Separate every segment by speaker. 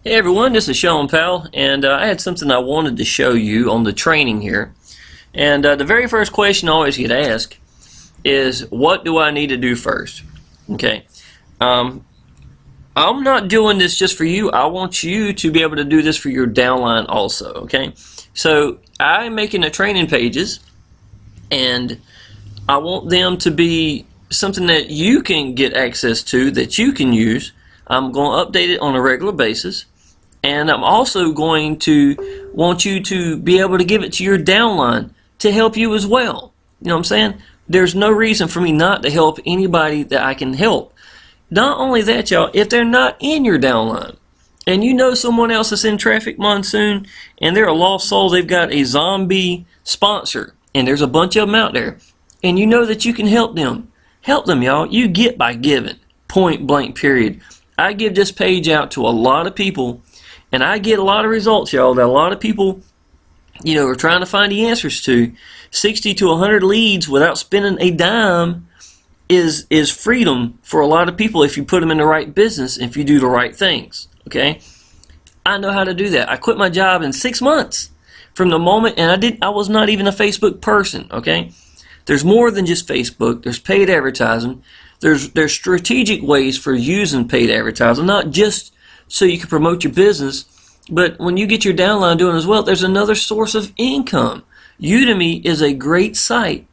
Speaker 1: Hey everyone, this is Sean Powell, and I had something I wanted to show you on the training here. And the very first question I always get asked is, what do I need to do first? Okay, I'm not doing this just for you. I want you to be able to do this for your downline also, okay? So I'm making the training pages, and I want them to be something that you can get access to, that you can use. I'm going to update it on a regular basis. And I'm also going to want you to be able to give it to your downline to help you as well. You know what I'm saying? There's no reason for me not to help anybody that I can help. Not only that, y'all, if they're not in your downline, and you know someone else that's in traffic, Monsoon, and they're a lost soul, they've got a zombie sponsor, and there's a bunch of them out there, and you know that you can help them, y'all. You get by giving, point blank, period. I give this page out to a lot of people, and I get a lot of results, y'all, that a lot of people, you know, are trying to find the answers to. 60 to 100 leads without spending a dime is freedom for a lot of people if you put them in the right business, if you do the right things, okay? I know how to do that. I quit my job in 6 months from the moment, and I was not even a Facebook person, okay? There's more than just Facebook. There's paid advertising. There's strategic ways for using paid advertising, not just so you can promote your business, but when you get your downline doing as well, there's another source of income. Udemy is a great site.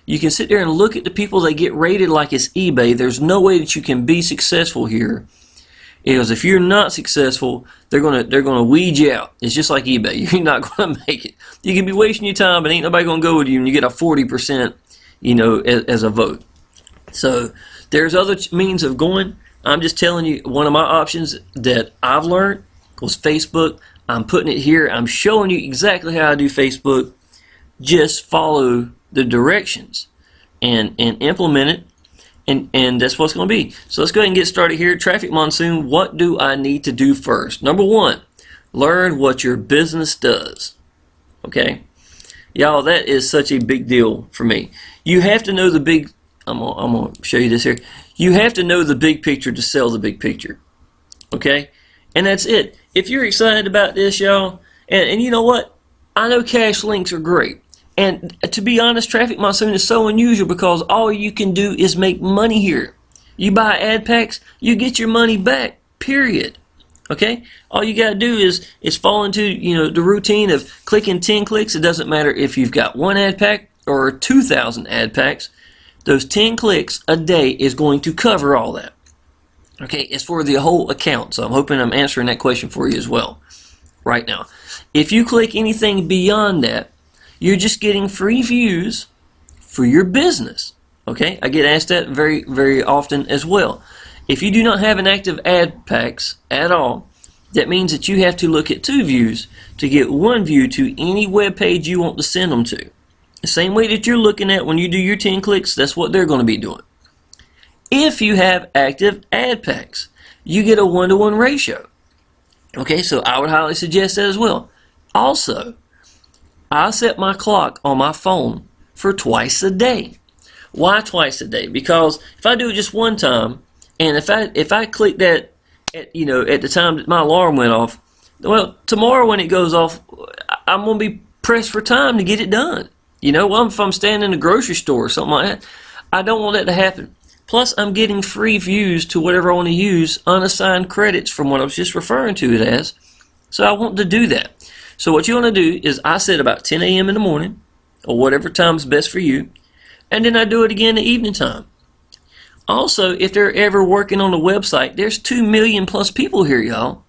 Speaker 1: You can sit there and look at the people that get rated like it's eBay. There's no way that you can be successful here, because if you're not successful, they're gonna weed you out. It's just like eBay. You're not gonna make it. You can be wasting your time, but ain't nobody gonna go with you, and you get a 40%, you know, as a vote. So there's other means of going. I'm just telling you, one of my options that I've learned was Facebook. I'm putting it here. I'm showing you exactly how I do Facebook. Just follow the directions and implement it, and that's what's going to be. So let's go ahead and get started here. Traffic Monsoon, what do I need to do first? Number one, learn what your business does. Okay? Y'all, that is such a big deal for me. You have to know the big, I'm going to show you this here. You have to know the big picture to sell the big picture. Okay? And that's it. If you're excited about this, y'all, and you know what? I know cash links are great. And to be honest, Traffic Monsoon is so unusual because all you can do is make money here. You buy ad packs, you get your money back, period. Okay? All you got to do is fall into, you know, the routine of clicking 10 clicks. It doesn't matter if you've got one ad pack or 2,000 ad packs. Those 10 clicks a day is going to cover all that. Okay, it's for the whole account. So I'm hoping I'm answering that question for you as well right now. If you click anything beyond that, you're just getting free views for your business. Okay, I get asked that very, very often as well. If you do not have an active ad packs at all, that means that you have to look at 2 views to get 1 view to any web page you want to send them to. The same way that you're looking at when you do your 10 clicks, that's what they're going to be doing. If you have active ad packs, you get a 1-to-1 ratio. Okay, so I would highly suggest that as well. Also, I set my clock on my phone for twice a day. Why twice a day? Because if I do it just one time, and if I click that at the time that my alarm went off, well, tomorrow when it goes off, I'm going to be pressed for time to get it done. You know, well, if I'm standing in a grocery store or something like that, I don't want that to happen. Plus, I'm getting free views to whatever I want to use, unassigned credits from what I was just referring to it as. So I want to do that. So what you want to do is I set about 10 a.m. in the morning, or whatever time is best for you, and then I do it again in the evening time. Also, if they're ever working on the website, there's 2 million plus people here, y'all.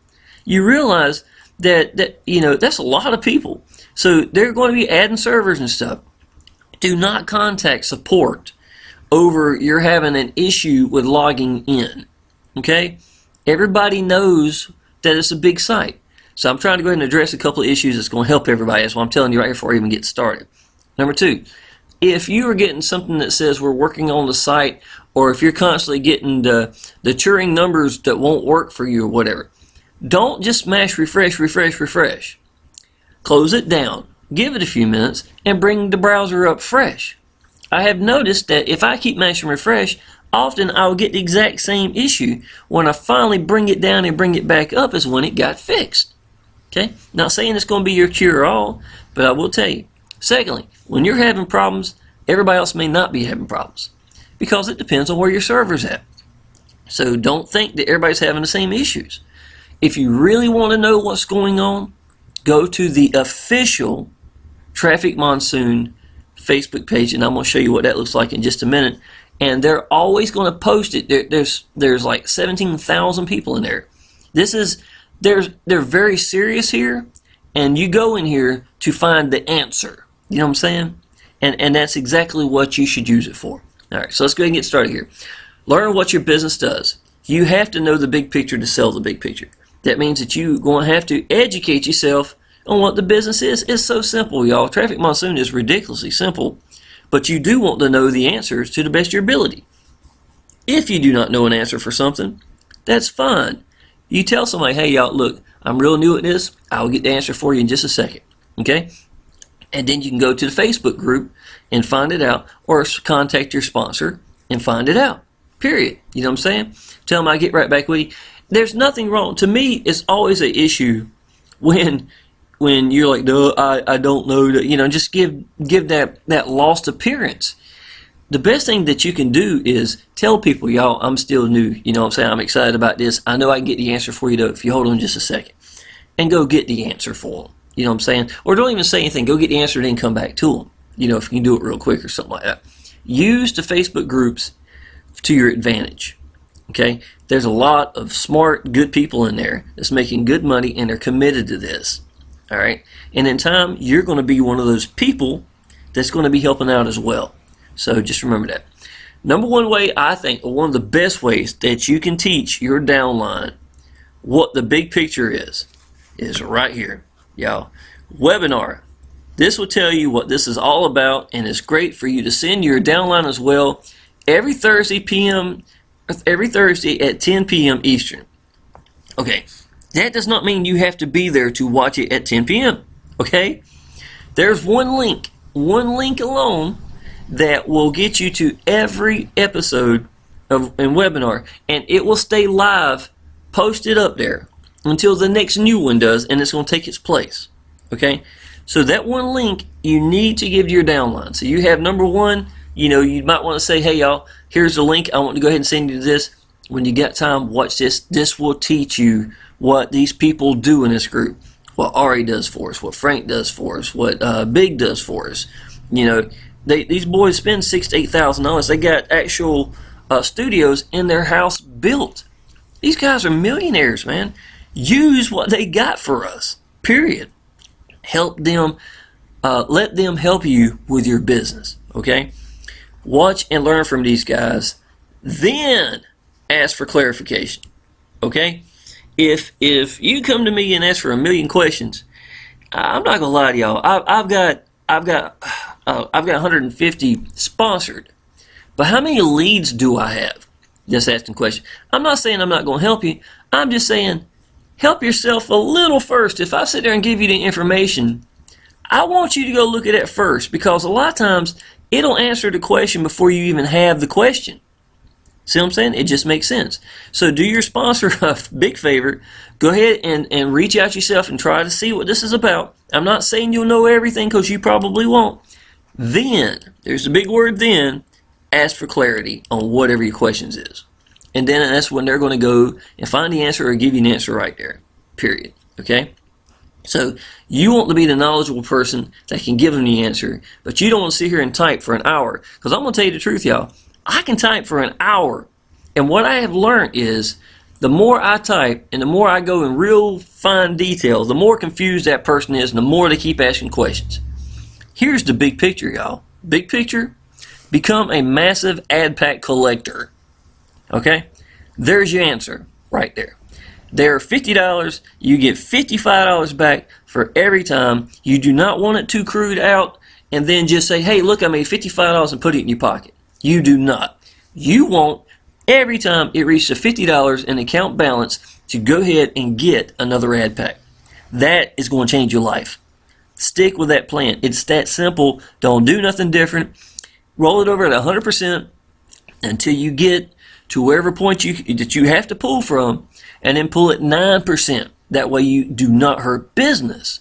Speaker 1: You realize that you know, that's a lot of people. So they're going to be adding servers and stuff. Do not contact support over you're having an issue with logging in. Okay? Everybody knows that it's a big site. So I'm trying to go ahead and address a couple of issues that's going to help everybody. That's what I'm telling you right before I even get started. Number 2, if you are getting something that says we're working on the site, or if you're constantly getting the Turing numbers that won't work for you or whatever, don't just smash refresh. Close it down, give it a few minutes, and bring the browser up fresh. I have noticed that if I keep mashing refresh, often I'll get the exact same issue. When I finally bring it down and bring it back up is when it got fixed. Okay? Not saying it's going to be your cure-all, but I will tell you. Secondly, when you're having problems, everybody else may not be having problems because it depends on where your server's at. So don't think that everybody's having the same issues. If you really want to know what's going on, go to the official Traffic Monsoon Facebook page, and I'm going to show you what that looks like in just a minute. And they're always going to post it. There's like 17,000 people in there. They're very serious here, and you go in here to find the answer. You know what I'm saying? And that's exactly what you should use it for. All right, so let's go ahead and get started here. Learn what your business does. You have to know the big picture to sell the big picture. That means that you're going to have to educate yourself on what the business is. It's so simple, y'all. Traffic Monsoon is ridiculously simple, but you do want to know the answers to the best of your ability. If you do not know an answer for something, that's fine. You tell somebody, hey, y'all, look, I'm real new at this. I'll get the answer for you in just a second. Okay? And then you can go to the Facebook group and find it out, or contact your sponsor and find it out. Period. You know what I'm saying? Tell them I'll get right back with you. There's nothing wrong. To me, it's always an issue when you're like, no, I don't know. You know, just give that lost appearance. The best thing that you can do is tell people, y'all, I'm still new. You know what I'm saying? I'm excited about this. I know I can get the answer for you, though, if you hold on just a second. And go get the answer for them. You know what I'm saying? Or don't even say anything. Go get the answer and then come back to them. You know, if you can do it real quick or something like that. Use the Facebook groups to your advantage. Okay? There's a lot of smart, good people in there that's making good money, and they're committed to this. All right? And in time, you're going to be one of those people that's going to be helping out as well. So just remember that. Number one way, I think, or one of the best ways that you can teach your downline what the big picture is right here, y'all. Webinar. This will tell you what this is all about, and it's great for you to send your downline as well every Thursday at 10 p.m. Eastern. Okay, that does not mean you have to be there to watch it at 10 p.m. Okay, there's one link alone that will get you to every episode of a webinar, and it will stay live, posted up there until the next new one does, and it's going to take its place. Okay, so that one link you need to give to your downline. So you have number one. You know, you might want to say, hey, y'all, here's the link. I want to go ahead and send you this. When you get time, watch this. This will teach you what these people do in this group. What Ari does for us, what Frank does for us, what Big does for us. You know, these boys spend $6,000 to $8,000. They got actual studios in their house built. These guys are millionaires, man. Use what they got for us, period. Help them, let them help you with your business, okay? Watch and learn from these guys, then ask for clarification, okay? If you come to me and ask for a million questions, I'm not gonna lie to y'all. I've got 150 sponsored, but how many leads do I have? Just asking questions. I'm not saying I'm not gonna help you. I'm just saying help yourself a little first. If I sit there and give you the information, I want you to go look at it first, because a lot of times it'll answer the question before you even have the question. See what I'm saying? It just makes sense. So do your sponsor a big favor. Go ahead and reach out yourself and try to see what this is about. I'm not saying you'll know everything, because you probably won't. Then, there's the big word then, ask for clarity on whatever your questions is. And then that's when they're going to go and find the answer or give you an answer right there. Period. Okay? So you want to be the knowledgeable person that can give them the answer, but you don't want to sit here and type for an hour. Because I'm going to tell you the truth, y'all. I can type for an hour. And what I have learned is the more I type and the more I go in real fine detail, the more confused that person is and the more they keep asking questions. Here's the big picture, y'all. Big picture, become a massive ad pack collector. Okay? There's your answer right there. They're $50. You get $55 back for every time. You do not want it too crude out and then just say, hey, look, I made $55 and put it in your pocket. You do not. You want every time it reaches $50 in account balance to go ahead and get another ad pack. That is going to change your life. Stick with that plan. It's that simple. Don't do nothing different. Roll it over at 100%. until you get to wherever point that you have to pull from, and then pull at 9%. That way you do not hurt business.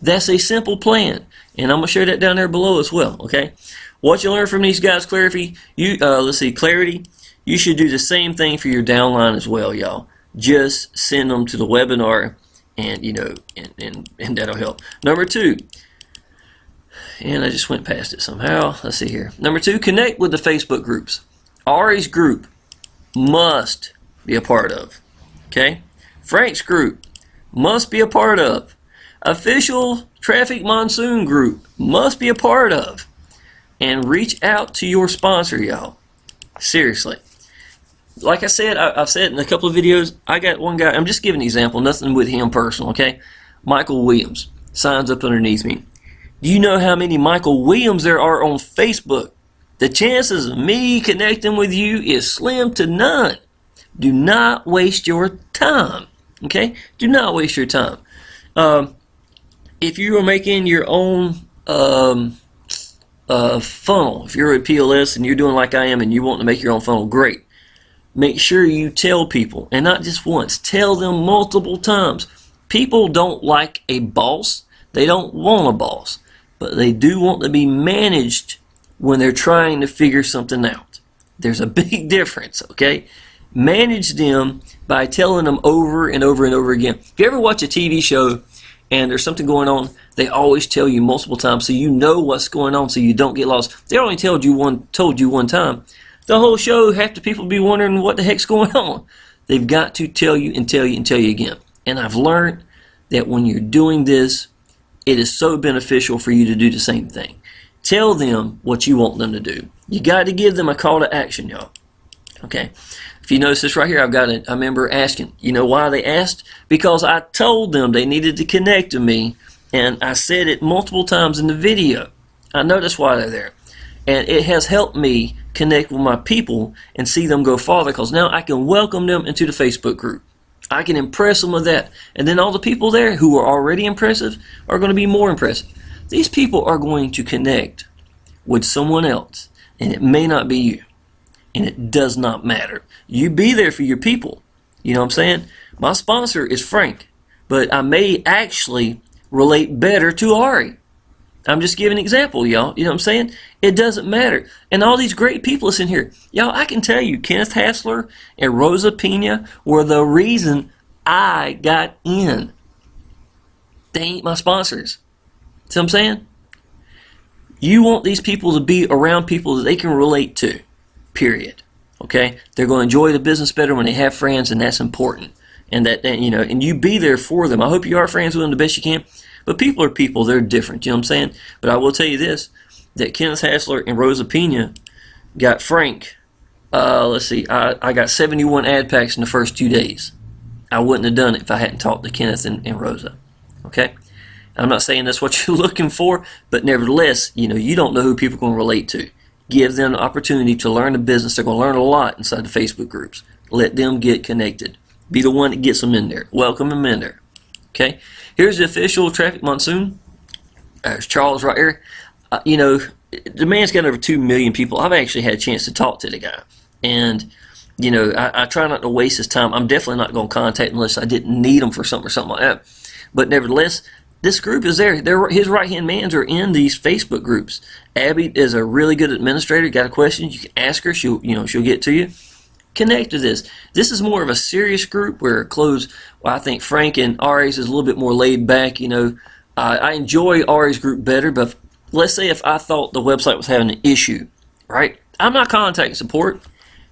Speaker 1: That's a simple plan, and I'm going to share that down there below as well. Okay, what you learn from these guys, Clarity, Clarity, you should do the same thing for your downline as well, y'all. Just send them to the webinar, and and that'll help. Number 2, and I just went past it somehow. Let's see here. Number 2, connect with the Facebook groups. Ari's group must be a part of. Okay, Frank's group must be a part of. Official Traffic Monsoon group must be a part of. And reach out to your sponsor, y'all. Seriously. Like I said, I've said in a couple of videos, I got one guy, I'm just giving an example, nothing with him personal, okay? Michael Williams signs up underneath me. Do you know how many Michael Williams there are on Facebook? The chances of me connecting with you is slim to none. Do not waste your time, okay? Do not waste your time. If you are making your own funnel, if you're a PLS and you're doing like I am and you want to make your own funnel, great. Make sure you tell people, and not just once, tell them multiple times. People don't like a boss. They don't want a boss, but they do want to be managed when they're trying to figure something out. There's a big difference, okay? Manage them by telling them over and over and over again. If you ever watch a TV show and there's something going on, they always tell you multiple times so you know what's going on so you don't get lost. They only told you one time. The whole show, half the people be wondering what the heck's going on. They've got to tell you and tell you and tell you again. And I've learned that when you're doing this, it is so beneficial for you to do the same thing. Tell them what you want them to do. You got to give them a call to action, y'all. Okay. If you notice this right here, I've got a member asking. You know why they asked? Because I told them they needed to connect to me, and I said it multiple times in the video. I know that's why they're there. And it has helped me connect with my people and see them go farther, because now I can welcome them into the Facebook group. I can impress them with that. And then all the people there who are already impressive are going to be more impressive. These people are going to connect with someone else, and it may not be you. And it does not matter. You be there for your people. You know what I'm saying? My sponsor is Frank, but I may actually relate better to Ari. I'm just giving an example, y'all. You know what I'm saying? It doesn't matter. And all these great people that's in here, y'all, I can tell you, Kenneth Hassler and Rosa Pena were the reason I got in. They ain't my sponsors. See what I'm saying? You want these people to be around people that they can relate to. Period. Okay? They're going to enjoy the business better when they have friends, and that's important. And and you be there for them. I hope you are friends with them the best you can. But people are people. They're different. You know what I'm saying? But I will tell you this, that Kenneth Hassler and Rosa Pena got Frank. Let's see. I got 71 ad packs in the first 2 days. I wouldn't have done it if I hadn't talked to Kenneth and Rosa. Okay? I'm not saying that's what you're looking for, but nevertheless, you don't know who people are going to relate to. Give them the opportunity to learn the business. They're going to learn a lot inside the Facebook groups. Let them get connected. Be the one that gets them in there. Welcome them in there. Okay? Here's the official Traffic Monsoon. There's Charles right here. The man's got over 2 million people. I've actually had a chance to talk to the guy. And, I try not to waste his time. I'm definitely not going to contact him unless I didn't need him for something or something like that. But nevertheless, this group is there. His right-hand mans are in these Facebook groups. Abby is a really good administrator. Got a question, you can ask her. She'll get to you. Connect to this. This is more of a serious group where I think Frank and Ari's is a little bit more laid back. I enjoy Ari's group better, but let's say if I thought the website was having an issue, right? I'm not contacting support.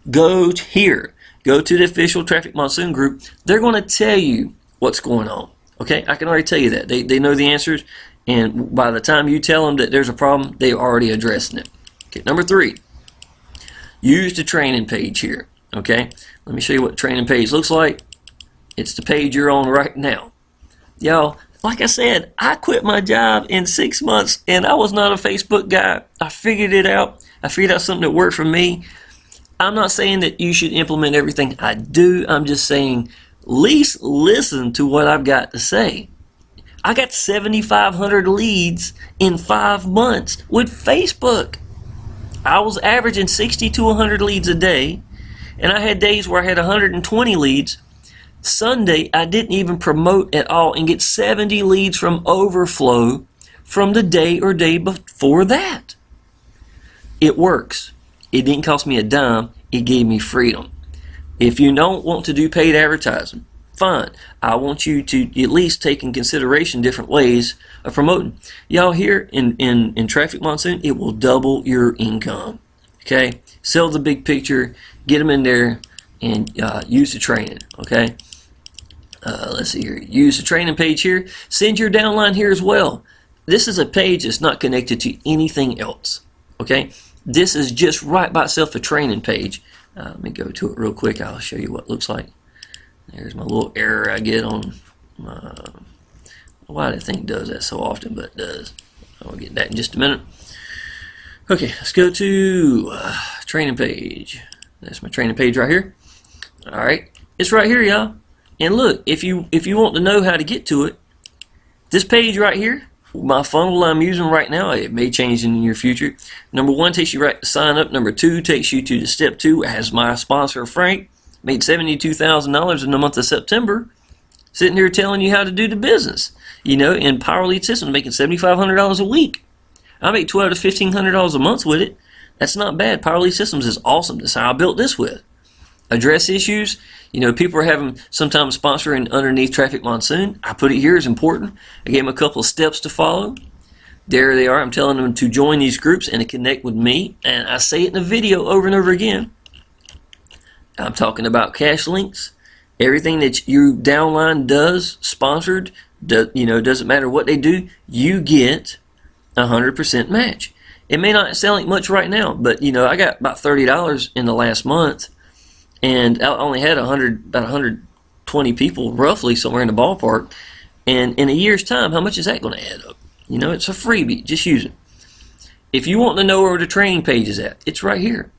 Speaker 1: Go here. Go to the official Traffic Monsoon group. They're going to tell you what's going on. Okay, I can already tell you that. They know the answers, and by the time you tell them that there's a problem, they're already addressing it. Okay, number 3, use the training page here. Okay, let me show you what the training page looks like. It's the page you're on right now. Y'all, like I said, I quit my job in 6 months, and I was not a Facebook guy. I figured it out. I figured out something that worked for me. I'm not saying that you should implement everything I do. I'm just saying, at least listen to what I've got to say. I got 7,500 leads in 5 months with Facebook. I was averaging 60 to 100 leads a day, and I had days where I had 120 leads. Sunday, I didn't even promote at all and get 70 leads from overflow from the day or day before that. It works. It didn't cost me a dime. It gave me freedom. If you don't want to do paid advertising, fine. I want you to at least take in consideration different ways of promoting. Y'all, here in Traffic Monsoon, it will double your income. Okay? Sell the big picture, get them in there, and use the training. Okay? Let's see here. Use the training page here. Send your downline here as well. This is a page that's not connected to anything else. Okay? This is just right by itself a training page. Let me go to it real quick. I'll show you what it looks like. There's my little error I get on my, why do I think it does that so often, but it does. I'll get that in just a minute. Okay, let's go to training page. That's my training page right here. All right, it's right here, y'all. And look, if you want to know how to get to it, this page right here, my funnel I'm using right now, it may change in the near future. Number 1 takes you right to sign up. Number 2 takes you to the step 2 as my sponsor, Frank. Made $72,000 in the month of September. Sitting here telling you how to do the business. You know, in Power Lead Systems, making $7,500 a week. I make $1,200 to $1,500 a month with it. That's not bad. Power Lead Systems is awesome. That's how I built this with. Address issues. You know, people are having sometimes sponsoring underneath Traffic Monsoon. I put it here as important. I gave them a couple of steps to follow. There they are. I'm telling them to join these groups and to connect with me. And I say it in the video over and over again. I'm talking about cash links. Everything that your downline does, sponsored, you know, doesn't matter what they do, you get 100% match. It may not sound like much right now, but you know, I got about $30 in the last month. And I only had about 120 people roughly somewhere in the ballpark. And in a year's time, how much is that going to add up? You know, it's a freebie. Just use it. If you want to know where the training page is at, it's right here.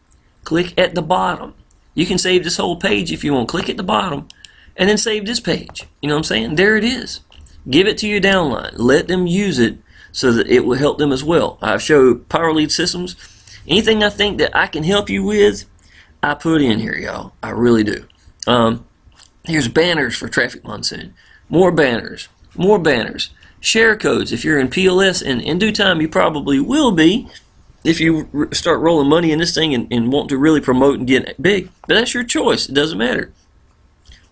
Speaker 1: Click at the bottom. You can save this whole page if you want. Click at the bottom and then save this page. You know what I'm saying? There it is. Give it to your downline. Let them use it so that it will help them as well. I've showed Power Lead Systems. Anything I think that I can help you with, I put in here, y'all. I really do. Here's banners for Traffic Monsoon. More banners. More banners. Share codes. If you're in PLS, and in due time you probably will be if you start rolling money in this thing and want to really promote and get big. But that's your choice. It doesn't matter.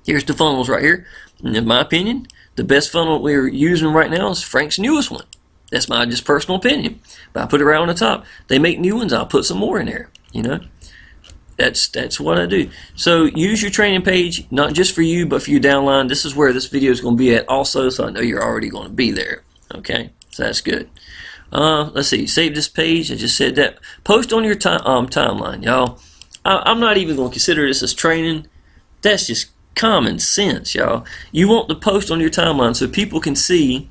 Speaker 1: Here's the funnels right here. And in my opinion, the best funnel we're using right now is Frank's newest one. That's my just personal opinion. But I put it right on the top. They make new ones. I'll put some more in there. You know. That's what I do. So use your training page, not just for you, but for your downline. This is where this video is going to be at also, so I know you're already going to be there. Okay, so that's good. Let's see. Save this page. I just said that. Post on your timeline, y'all. I'm not even going to consider this as training. That's just common sense, y'all. You want to post on your timeline so people can see.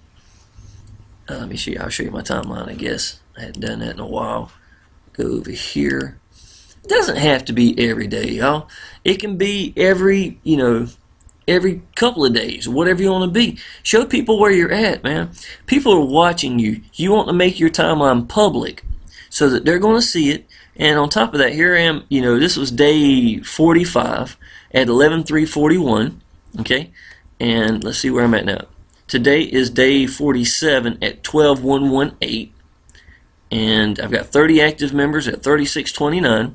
Speaker 1: Let me show you. I'll show you my timeline, I guess. I hadn't done that in a while. Go over here. It doesn't have to be every day, y'all. It can be every, you know, every couple of days, whatever you want to be. Show people where you're at, man. People are watching you. You want to make your timeline public so that they're going to see it. And on top of that, here I am, you know, this was day 45 at 11/3/41, okay? And let's see where I'm at now. Today is day 47 at 12/1/18. And I've got 30 active members at 36/29.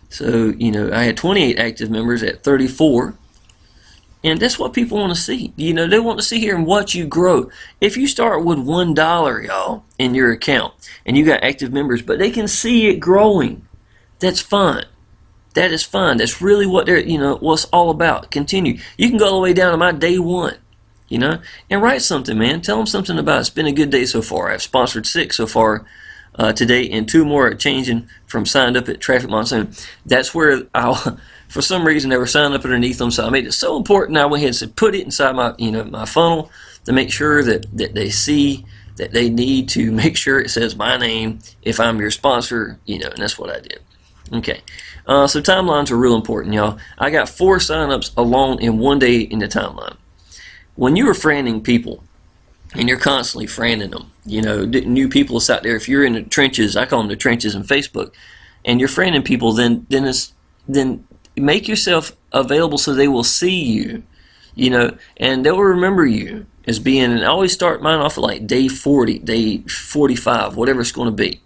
Speaker 1: So, you know, I had 28 active members at 34. And that's what people want to see. You know, they want to see here and watch you grow. If you start with $1, y'all, in your account, and you got active members, but they can see it growing, that's fine. That is fine. That's really what they're, you know, what's all about. Continue. You can go all the way down to my day 1, you know, and write something, man. Tell them something about it. It's been a good day so far. I've sponsored 6 so far. Today, and 2 more are changing from signed up at Traffic Monsoon. That's where I'll, for some reason, they were signed up underneath them. So I made it so important. I went ahead and said, put it inside my, you know, my funnel to make sure that they see that they need to make sure it says my name if I'm your sponsor, you know, and that's what I did. Okay, so timelines are real important, y'all. I got 4 signups alone in one day in the timeline. When you are friending people, and you're constantly friending them. You know, new people is out there. If you're in the trenches, I call them the trenches in Facebook, and you're friending people, then make yourself available so they will see you. You know, and they will remember you as being. And I always start mine off at like day 40, day 45, whatever it's going to be,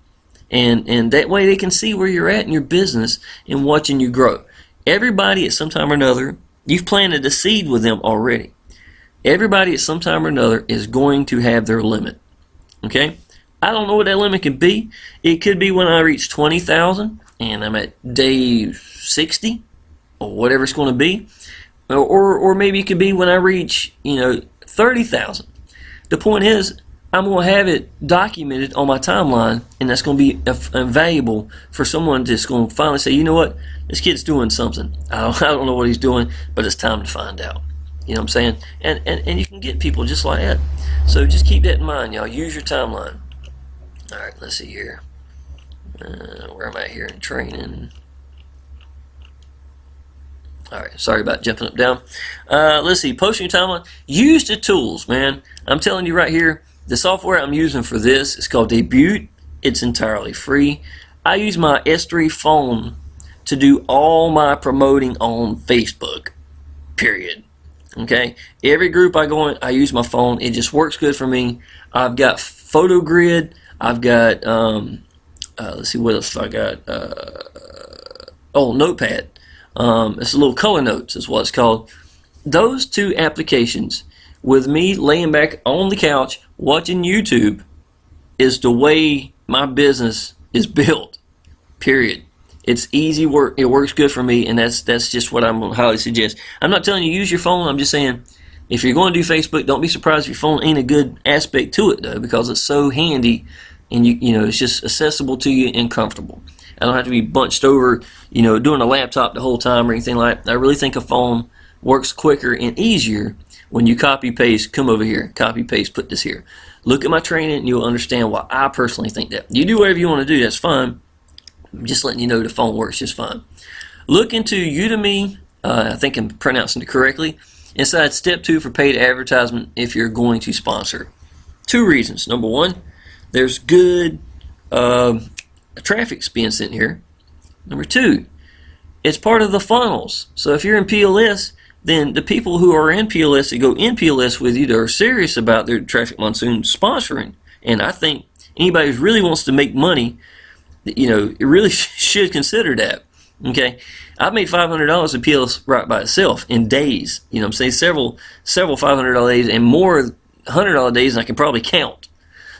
Speaker 1: and that way they can see where you're at in your business and watching you grow. Everybody at some time or another, you've planted a seed with them already. Everybody at some time or another is going to have their limit. Okay? I don't know what that limit could be. It could be when I reach 20,000 and I'm at day 60 or whatever it's going to be. Or maybe it could be when I reach, 30,000. The point is, I'm going to have it documented on my timeline, and that's going to be invaluable for someone that's going to finally say, you know what, this kid's doing something. I don't know what he's doing, but it's time to find out. You know what I'm saying? And you can get people just like that. So just keep that in mind, y'all. Use your timeline. All right, let's see here. Where am I here in training? All right, sorry about jumping up down. Let's see, posting your timeline. Use the tools, man. I'm telling you right here, the software I'm using for this is called Debut. It's entirely free. I use my S3 phone to do all my promoting on Facebook, period. Okay, every group I go in, I use my phone. It just works good for me. I've got photo grid. I've got, let's see, what else have I got? Notepad. It's a little color notes is what it's called. Those two applications with me laying back on the couch watching YouTube is the way my business is built, period. It's easy work. It works good for me, and that's just what I'm going to highly suggest. I'm not telling you use your phone. I'm just saying if you're going to do Facebook, don't be surprised if your phone ain't a good aspect to it, though, because it's so handy and it's just accessible to you and comfortable. I don't have to be bunched over, doing a laptop the whole time or anything like that. I really think a phone works quicker and easier when you copy paste, come over here, copy paste, put this here. Look at my training and you'll understand why I personally think that. You do whatever you want to do, that's fine. I'm just letting you know the phone works just fine. Look into Udemy, I think I'm pronouncing it correctly, inside step 2 for paid advertisement if you're going to sponsor. 2 reasons. Number 1, there's good traffic being sent here. Number 2, it's part of the funnels. So if you're in PLS, then the people who are in PLS that go in PLS with you that are serious about their Traffic Monsoon sponsoring, and I think anybody who really wants to make money, it really should consider that. Okay, I've made $500 in PLS right by itself in days. I'm saying several $500 days and more $100 days, and I can probably count.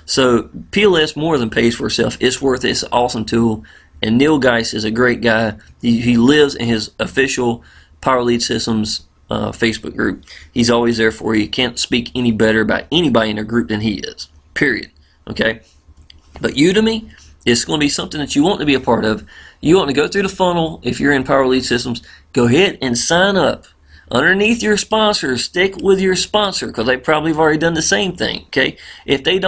Speaker 1: So PLS more than pays for itself. It's worth it. It's an awesome tool. And Neil Geist is a great guy. He lives in his official Power Lead Systems Facebook group. He's always there for you. Can't speak any better about anybody in a group than he is. Period. Okay. But Udemy is going to be something that you want to be a part of. You want to go through the funnel. If you're in Power Lead Systems, go ahead and sign up. Underneath your sponsor, stick with your sponsor because they probably have already done the same thing. Okay, if you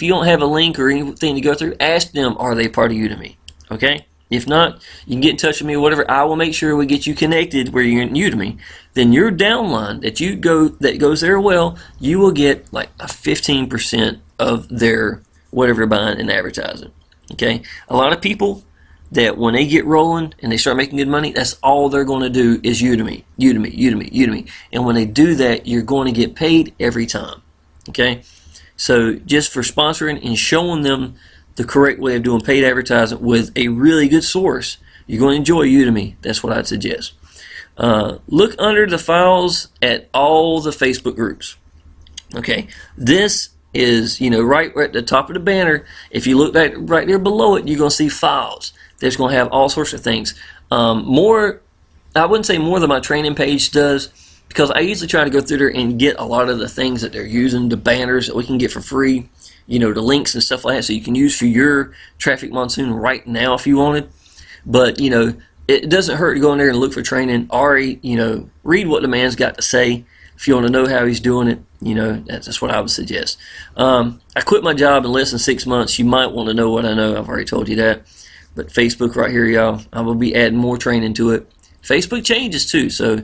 Speaker 1: don't have a link or anything to go through, ask them, are they part of Udemy? Okay, if not, you can get in touch with me or whatever. I will make sure we get you connected where you're in Udemy. Then your downline that goes there, you will get like a 15% of their whatever they're buying in advertising. Okay, a lot of people that when they get rolling and they start making good money, that's all they're going to do is Udemy. And when they do that, you're going to get paid every time. Okay? So just for sponsoring and showing them the correct way of doing paid advertising with a really good source, you're going to enjoy Udemy. That's what I'd suggest. Look under the files at all the Facebook groups. Okay? This is, right at the top of the banner. If you look right there below it, you're going to see files. That's going to have all sorts of things. I wouldn't say more than my training page does, because I usually try to go through there and get a lot of the things that they're using, the banners that we can get for free, the links and stuff like that, so you can use for your Traffic Monsoon right now if you wanted. But, it doesn't hurt to go in there and look for training. Read what the man's got to say. If you want to know how he's doing it, that's what I would suggest. I quit my job in less than 6 months. You might want to know what I know. I've already told you that. But Facebook right here, y'all, I will be adding more training to it. Facebook changes too, so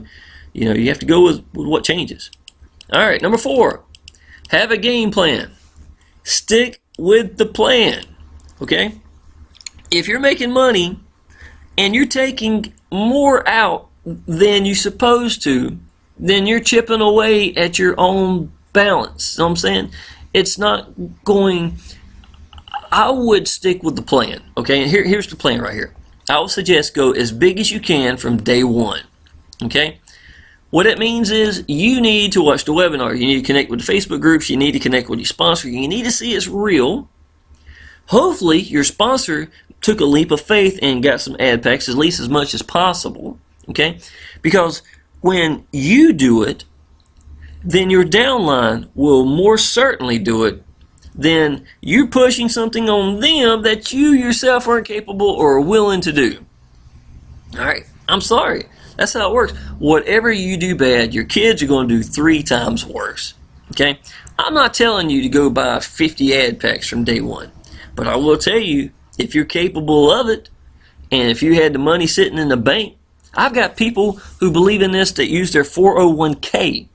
Speaker 1: you have to go with what changes. All right, number 4, Have a game plan. Stick with the plan. Okay? If you're making money and you're taking more out than you're supposed to, then you're chipping away at your own balance. You know what I'm saying? It's not going. I would stick with the plan. Okay? And here's the plan right here. I would suggest go as big as you can from day one. Okay? What it means is you need to watch the webinar. You need to connect with the Facebook groups. You need to connect with your sponsor. You need to see it's real. Hopefully, your sponsor took a leap of faith and got some ad packs, at least as much as possible. Okay? Because when you do it, then your downline will more certainly do it than you pushing something on them that you yourself aren't capable or willing to do. All right? I'm sorry. That's how it works. Whatever you do bad, your kids are going to do 3 times worse. Okay? I'm not telling you to go buy 50 ad packs from day one. But I will tell you, if you're capable of it, and if you had the money sitting in the bank, I've got people who believe in this that use their 401k.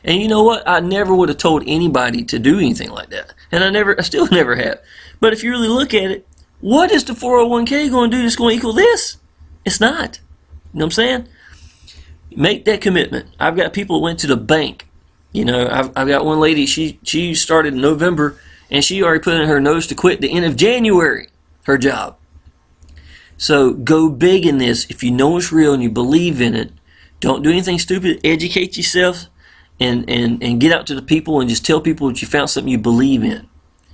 Speaker 1: And you know what? I never would have told anybody to do anything like that. And I still never have. But if you really look at it, what is the 401k going to do that's going to equal this? It's not. You know what I'm saying? Make that commitment. I've got people that went to the bank. You know, I've got one lady, she started in November, and she already put in her notice to quit the end of January, her job. So go big in this. If you know it's real and you believe in it, don't do anything stupid. Educate yourself and get out to the people and just tell people that you found something you believe in.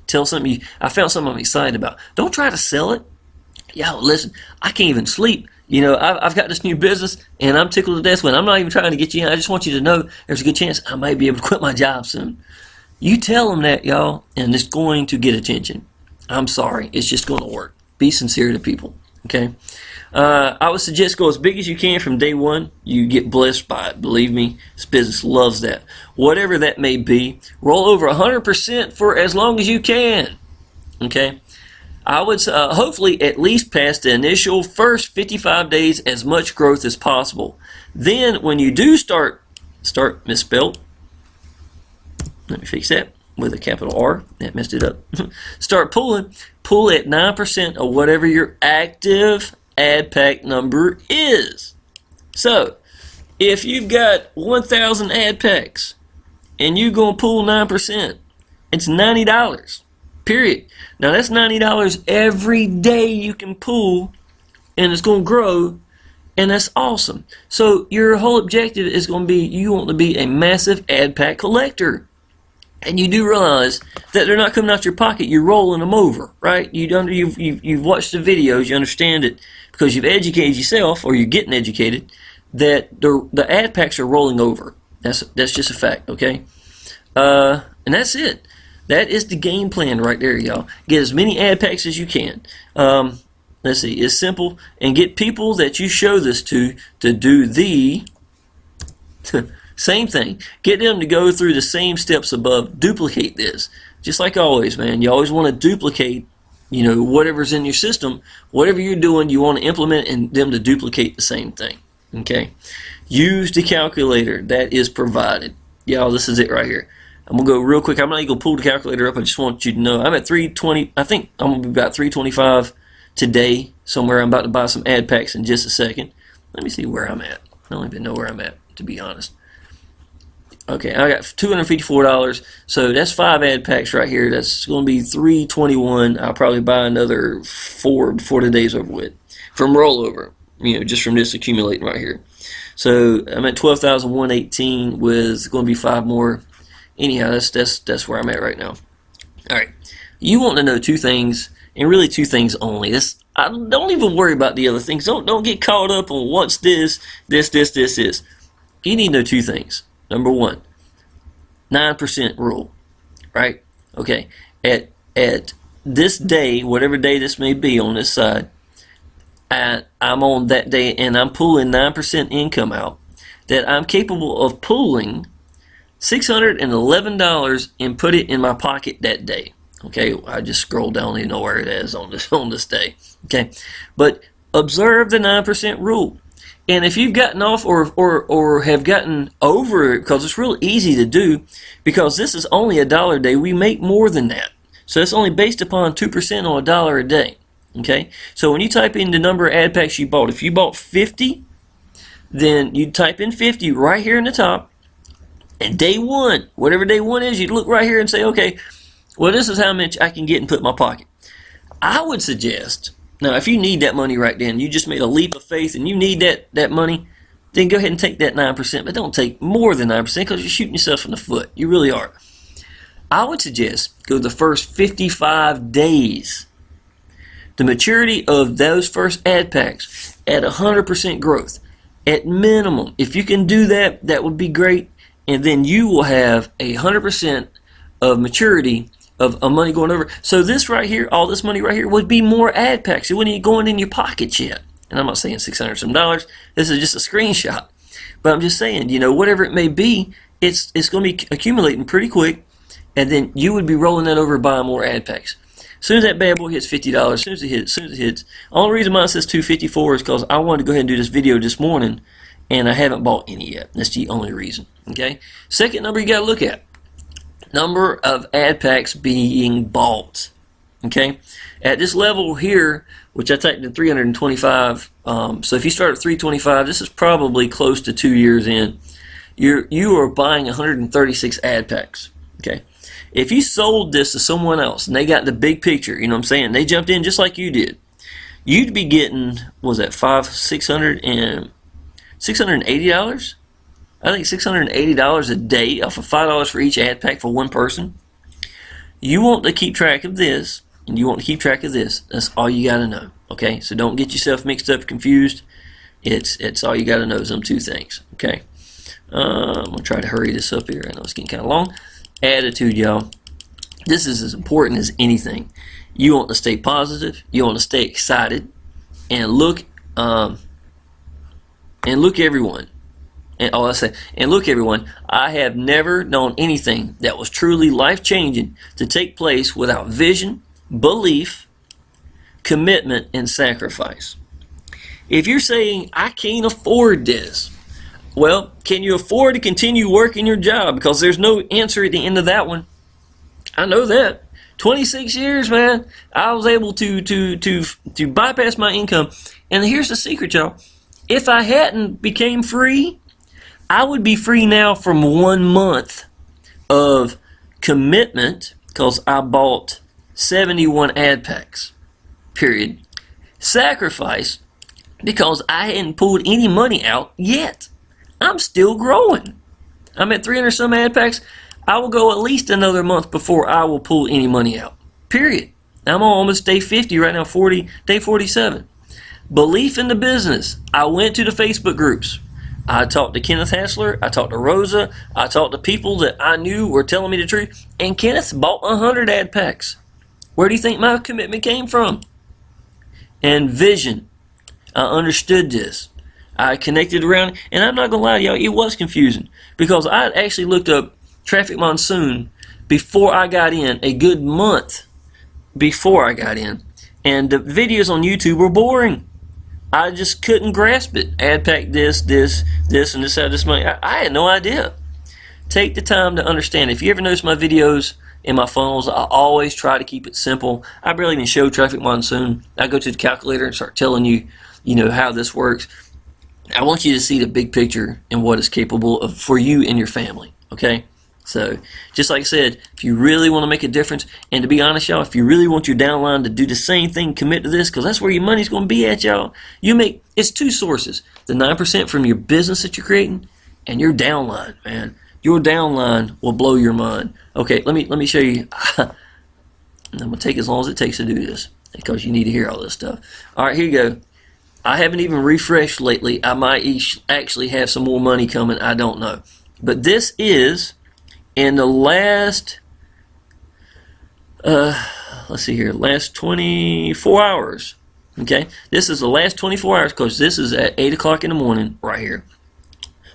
Speaker 1: Tell something I found something I'm excited about. Don't try to sell it. Yo, listen, I can't even sleep. You know, I've got this new business, and I'm tickled to death when I'm not even trying to get you in. I just want you to know there's a good chance I might be able to quit my job soon. You tell them that, y'all, and it's going to get attention. I'm sorry. It's just going to work. Be sincere to people, okay? I would suggest go as big as you can from day one. You get blessed by it. Believe me, this business loves that. Whatever that may be, roll over 100% for as long as you can, okay? I would hopefully at least pass the initial first 55 days as much growth as possible. Then when you do start misspelled, let me fix that with a capital R, that messed it up. Start pull at 9% of whatever your active ad pack number is. So if you've got 1,000 ad packs and you're going to pull 9%, it's $90. Period. Now that's $90 every day you can pull, and it's going to grow, and that's awesome. So your whole objective is going to be you want to be a massive ad pack collector, and you do realize that they're not coming out your pocket. You're rolling them over, right? You've watched the videos. You understand it because you've educated yourself, or you're getting educated, that the ad packs are rolling over. That's just a fact, okay? And that's it. That is the game plan right there, y'all. Get as many ad packs as you can. Let's see, it's simple. And get people that you show this to do the same thing. Get them to go through the same steps above. Duplicate this. Just like always, man. You always want to duplicate, you know, whatever's in your system. Whatever you're doing, you want to implement and them to duplicate the same thing. Okay? Use the calculator that is provided. Y'all, this is it right here. I'm going to go real quick. I'm not even going to pull the calculator up. I just want you to know. I'm at 320. I think I'm going to be about 325 today somewhere. I'm about to buy some ad packs in just a second. Let me see where I'm at. I don't even know where I'm at, to be honest. Okay, I got $254. So that's 5 ad packs right here. That's going to be $321. I'll probably buy another 4 before the day's over with. From rollover, you know, just from this accumulating right here. So I'm at 12,118 with going to be 5 more. Anyhow, that's where I'm at right now. All right, you want to know 2 things, and really 2 things only. I don't even worry about the other things. Don't get caught up on what's this is. You need to know 2 things. Number 1, 9% rule, right? Okay, at this day, whatever day this may be on this side, I'm on that day, and I'm pulling 9% income out. That I'm capable of pulling $611 and put it in my pocket that day. Okay, I just scrolled down, you know where it is on this day. Okay, but observe the 9% rule. And if you've gotten off or have gotten over it, because it's real easy to do, because this is only $1 a day, we make more than that. So it's only based upon 2% on $1 a day. Okay, so when you type in the number of ad packs you bought, if you bought 50, then you type in 50 right here in the top, and day one, whatever day one is, you look right here and say, okay, well, this is how much I can get and put in my pocket. I would suggest, now if you need that money right then, you just made a leap of faith and you need that money, then go ahead and take that 9%, but don't take more than 9% because you're shooting yourself in the foot. You really are. I would suggest go the first 55 days. The maturity of those first ad packs at 100% growth. At minimum, if you can do that, that would be great. And then you will have 100% of maturity of money going over. So this right here, all this money right here, would be more ad packs. It wouldn't even going in your pockets yet. And I'm not saying $600 some. This is just a screenshot. But I'm just saying, you know, whatever it may be, it's going to be accumulating pretty quick. And then you would be rolling that over buying more ad packs. As soon as that bad boy hits $50, as soon as it hits, only reason mine says 254 is because I wanted to go ahead and do this video this morning, and I haven't bought any yet. That's the only reason. Okay. Second number you got to look at: number of ad packs being bought. Okay. At this level here, which I typed in 325. So if you start at 325, this is probably close to 2 years in. You are buying 136 ad packs. Okay. If you sold this to someone else and they got the big picture, you know what I'm saying, they jumped in just like you did, you'd be getting, what was that, $680? I think $680 a day off of $5 for each ad pack for one person. You want to keep track of this, and you want to keep track of this. That's all you got to know. Okay, so don't get yourself mixed up, confused. It's all you got to know is them two things. Okay, I'm gonna try to hurry this up here. I know it's getting kind of long. Attitude, y'all. This is as important as anything. You want to stay positive. You want to stay excited, and look everyone. And look everyone. I have never known anything that was truly life-changing to take place without vision, belief, commitment, and sacrifice. If you're saying I can't afford this, well, can you afford to continue working your job? Because there's no answer at the end of that one. I know that. 26 years, man. I was able to bypass my income. And here's the secret, y'all. If I hadn't became free, I would be free now from 1 month of commitment because I bought 71 ad packs. Period. Sacrifice because I hadn't pulled any money out yet. I'm still growing. I'm at 300 some ad packs. I will go at least another month before I will pull any money out. Period. I'm on almost day 50 right now, day 47. Belief in the business. I went to the Facebook groups. I talked to Kenneth Hassler. I talked to Rosa. I talked to people that I knew were telling me the truth. And Kenneth bought 100 ad packs. Where do you think my commitment came from? And vision. I understood this. I connected around, and I'm not going to lie to y'all, it was confusing because I actually looked up Traffic Monsoon before I got in, a good month before I got in, and the videos on YouTube were boring. I just couldn't grasp it. Ad pack this, and this, how this money. I had no idea. Take the time to understand. If you ever notice my videos in my funnels, I always try to keep it simple. I barely even show Traffic Monsoon. I go to the calculator and start telling you, how this works. I want you to see the big picture and what it's capable of for you and your family, okay? So, just like I said, if you really want to make a difference, and to be honest, y'all, if you really want your downline to do the same thing, commit to this, because that's where your money's going to be at, y'all. It's two sources, the 9% from your business that you're creating and your downline, man. Your downline will blow your mind. Okay, let me show you. I'm going to take as long as it takes to do this, because you need to hear all this stuff. All right, here you go. I haven't even refreshed lately. I might actually have some more money coming. I don't know. But this is in the last, let's see here, last 24 hours. Okay? This is the last 24 hours because this is at 8 o'clock in the morning right here.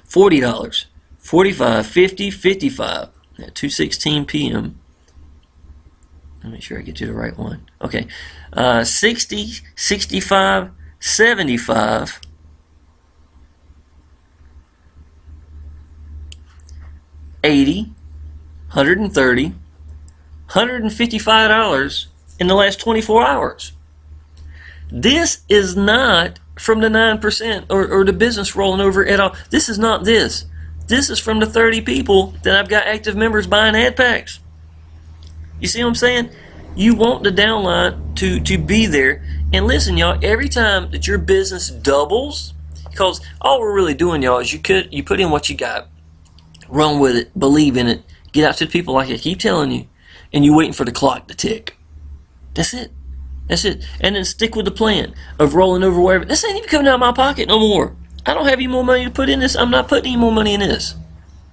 Speaker 1: $40, $45, $50, $55 at 2:16 p.m. Let me make sure I get to the right one. Okay. 60, 65, 75, $80, $130, $155 in the last 24 hours. This is not from the 9% or the business rolling over at all. This is not this. This is from the 30 people that I've got active members buying ad packs. You see what I'm saying? You want the downline to be there. And listen, y'all, every time that your business doubles, because all we're really doing, y'all, is you put in what you got, run with it, believe in it, get out to the people like I keep telling you, and you're waiting for the clock to tick. That's it. That's it. And then stick with the plan of rolling over wherever. This ain't even coming out of my pocket no more. I don't have any more money to put in this. I'm not putting any more money in this.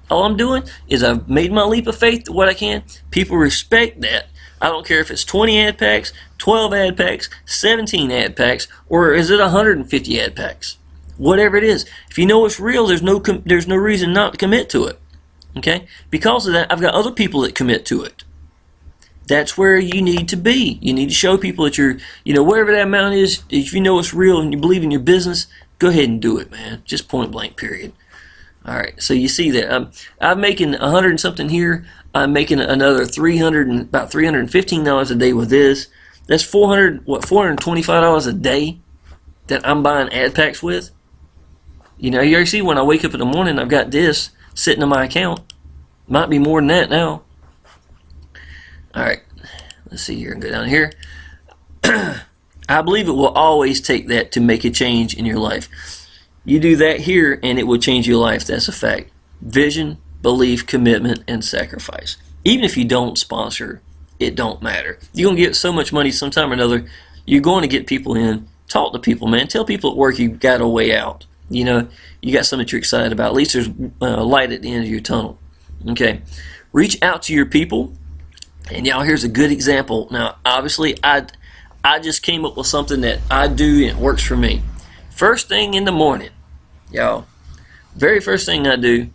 Speaker 1: All I'm doing is I've made my leap of faith to what I can. People respect that. I don't care if it's 20 ad packs, 12 ad packs, 17 ad packs, or is it 150 ad packs? Whatever it is. If you know it's real, there's no reason not to commit to it. Okay? Because of that, I've got other people that commit to it. That's where you need to be. You need to show people that you're, wherever that amount is, if you know it's real and you believe in your business, go ahead and do it, man. Just point blank, period. All right, so you see that I'm making 100 and something here. I'm making another about $315 a day with this. That's $425 a day that I'm buying ad packs with. You already see when I wake up in the morning, I've got this sitting in my account. Might be more than that now. All right, let's see here and go down here. I believe it will always take that to make a change in your life. You do that here and it will change your life. That's a fact. Vision, belief, commitment, and sacrifice. Even if you don't sponsor, it don't matter. You're going to get so much money sometime or another. You're going to get people in. Talk to people, man. Tell people at work you've got a way out. You got something that you're excited about. At least there's light at the end of your tunnel. Okay. Reach out to your people. And y'all, here's a good example. Now, obviously, I just came up with something that I do and it works for me. First thing in the morning, y'all, very first thing I do,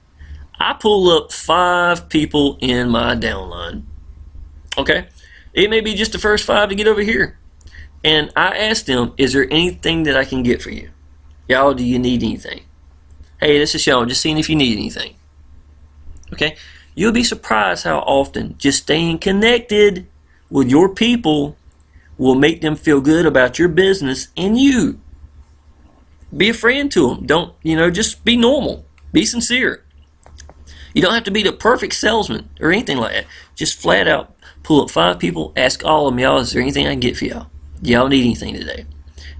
Speaker 1: I pull up 5 people in my downline. Okay? It may be just the first 5 to get over here. And I ask them, is there anything that I can get for you? Y'all, do you need anything? Hey, this is Sean, just seeing if you need anything. Okay? You'll be surprised how often just staying connected with your people will make them feel good about your business and you. Be a friend to them. Don't, just be normal. Be sincere. You don't have to be the perfect salesman or anything like that. Just flat out pull up 5 people, ask all of them, y'all, is there anything I can get for y'all? Do y'all need anything today?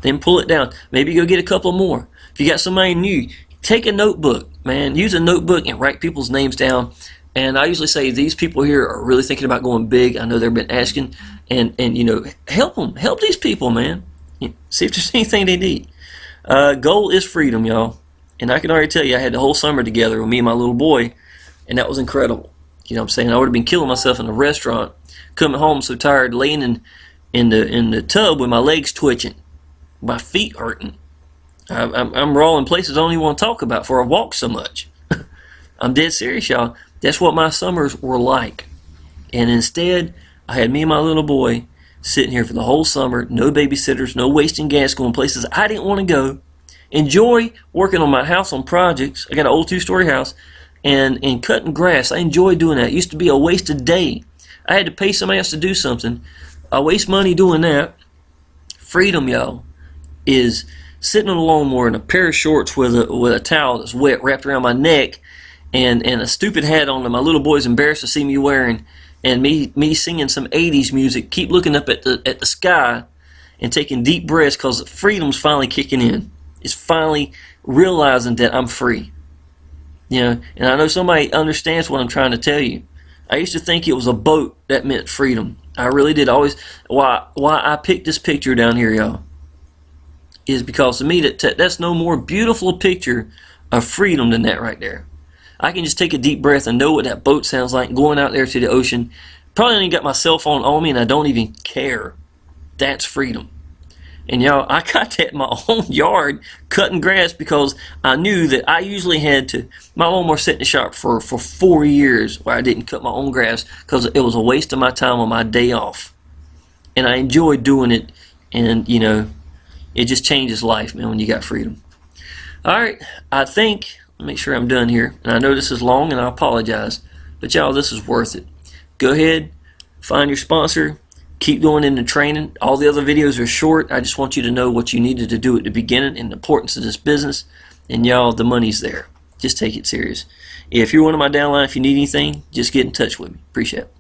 Speaker 1: Then pull it down. Maybe go get a couple more. If you got somebody new, take a notebook, man. Use a notebook and write people's names down. And I usually say these people here are really thinking about going big. I know they've been asking. And help them. Help these people, man. See if there's anything they need. Goal is freedom, y'all. And I can already tell you I had the whole summer together with me and my little boy. And that was incredible. You know what I'm saying? I would have been killing myself in a restaurant. Coming home so tired, laying in the tub with my legs twitching. My feet hurting. I'm raw in places I don't even want to talk about before I walk so much. I'm dead serious, y'all. That's what my summers were like. And instead, I had me and my little boy sitting here for the whole summer. No babysitters, no wasting gas, going places I didn't want to go. Enjoy working on my house on projects. I got an old 2-story house. And cutting grass. I enjoy doing that. It used to be a wasted day. I had to pay somebody else to do something. I waste money doing that. Freedom, y'all, is sitting on a lawnmower in a pair of shorts with a towel that's wet wrapped around my neck and a stupid hat on that my little boy's embarrassed to see me wearing, and me singing some 80s music, keep looking up at the sky and taking deep breaths because freedom's finally kicking in. It's finally realizing that I'm free. And I know somebody understands what I'm trying to tell you. I used to think it was a boat that meant freedom. I really did. Always. Why I picked this picture down here, y'all, is because to me that's no more beautiful a picture of freedom than that right there. I can just take a deep breath and know what that boat sounds like going out there to the ocean. Probably ain't got my cell phone on me and I don't even care. That's freedom. And y'all, I got that in my own yard cutting grass because I knew that I usually had to, my lawnmower sat in the shop for 4 years where I didn't cut my own grass because it was a waste of my time on my day off. And I enjoyed doing it, and it just changes life, man, when you got freedom. All right, I think, let me make sure I'm done here. And I know this is long and I apologize, But y'all, this is worth it. Go ahead, find your sponsor, keep going into training. All the other videos are short. I just want you to know what you needed to do at the beginning and the importance of this business. And y'all, the money's there. Just take it serious. If you're one of my downline, if you need anything, just get in touch with me. Appreciate it.